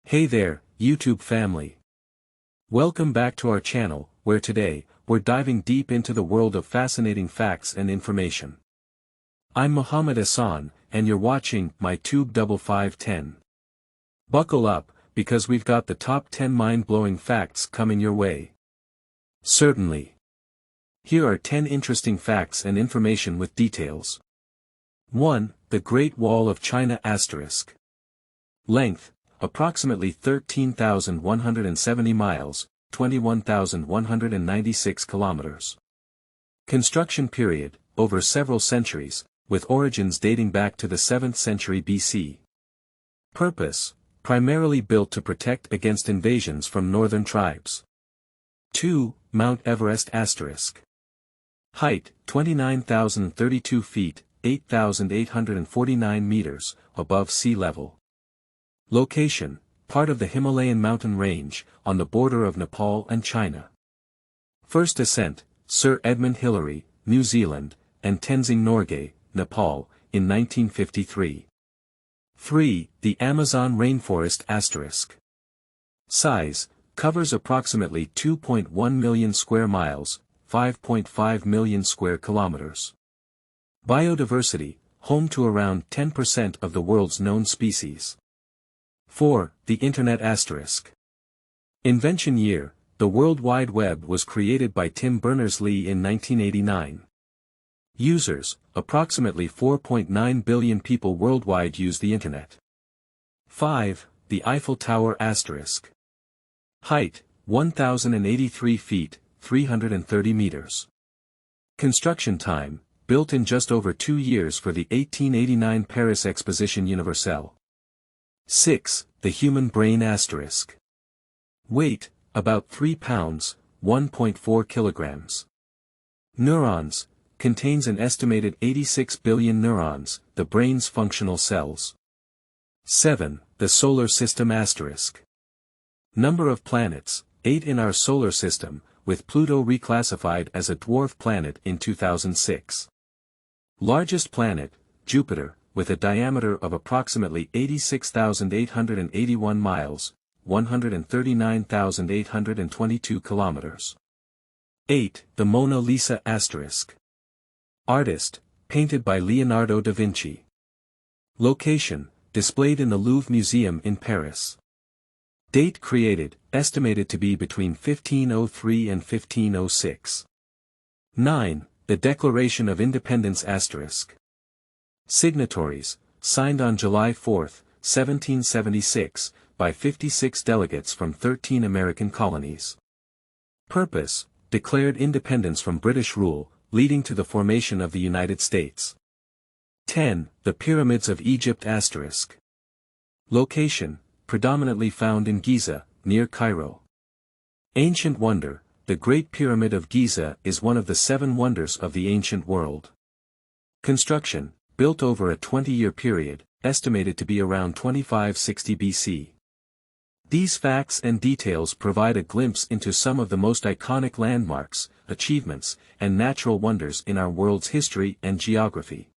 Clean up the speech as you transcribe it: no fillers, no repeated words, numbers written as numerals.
Hey there, YouTube family. Welcome back to our channel, where today, we're diving deep into the world of fascinating facts and information. I'm Muhammad Hassan, and you're watching my Tube 5510. Buckle up, because we've got the top 10 mind-blowing facts coming your way. Certainly. Here are 10 interesting facts and information with details. 1. The Great Wall of China *. Length, approximately 13,170 miles, 21,196 kilometers. Construction period, over several centuries, with origins dating back to the 7th century BC. Purpose, primarily built to protect against invasions from northern tribes. 2. Mount Everest *. Height, 29,032 feet, 8,849 meters, above sea level. Location, part of the Himalayan mountain range, on the border of Nepal and China. First ascent, Sir Edmund Hillary, New Zealand, and Tenzing Norgay, Nepal, in 1953. 3. The Amazon rainforest *. Size, covers approximately 2.1 million square miles, 5.5 million square kilometers. Biodiversity, home to around 10% of the world's known species. 4. The Internet *. Invention year, the World Wide Web was created by Tim Berners-Lee in 1989. Users, approximately 4.9 billion people worldwide use the Internet. 5. The Eiffel Tower *. Height, 1,083 feet, 330 meters. Construction time, built in just over 2 years for the 1889 Paris Exposition Universelle. 6. The Human Brain *. Weight, about 3 pounds, 1.4 kilograms. Neurons, contains an estimated 86 billion neurons, the brain's functional cells. 7. The Solar System *. Number of planets, 8 in our solar system, with Pluto reclassified as a dwarf planet in 2006. Largest planet, Jupiter, with a diameter of approximately 86,881 miles, 139,822 kilometers. 8. The Mona Lisa *. Artist, painted by Leonardo da Vinci. Location, displayed in the Louvre Museum in Paris. Date created, estimated to be between 1503 and 1506. 9. The Declaration of Independence *. Signatories, signed on July 4, 1776, by 56 delegates from 13 American colonies. Purpose, declared independence from British rule, leading to the formation of the United States. 10. The Pyramids of Egypt *. Location, predominantly found in Giza, near Cairo. Ancient wonder, the Great Pyramid of Giza is one of the 7 wonders of the ancient world. Construction, built over a 20-year period, estimated to be around 2560 BC. These facts and details provide a glimpse into some of the most iconic landmarks, achievements, and natural wonders in our world's history and geography.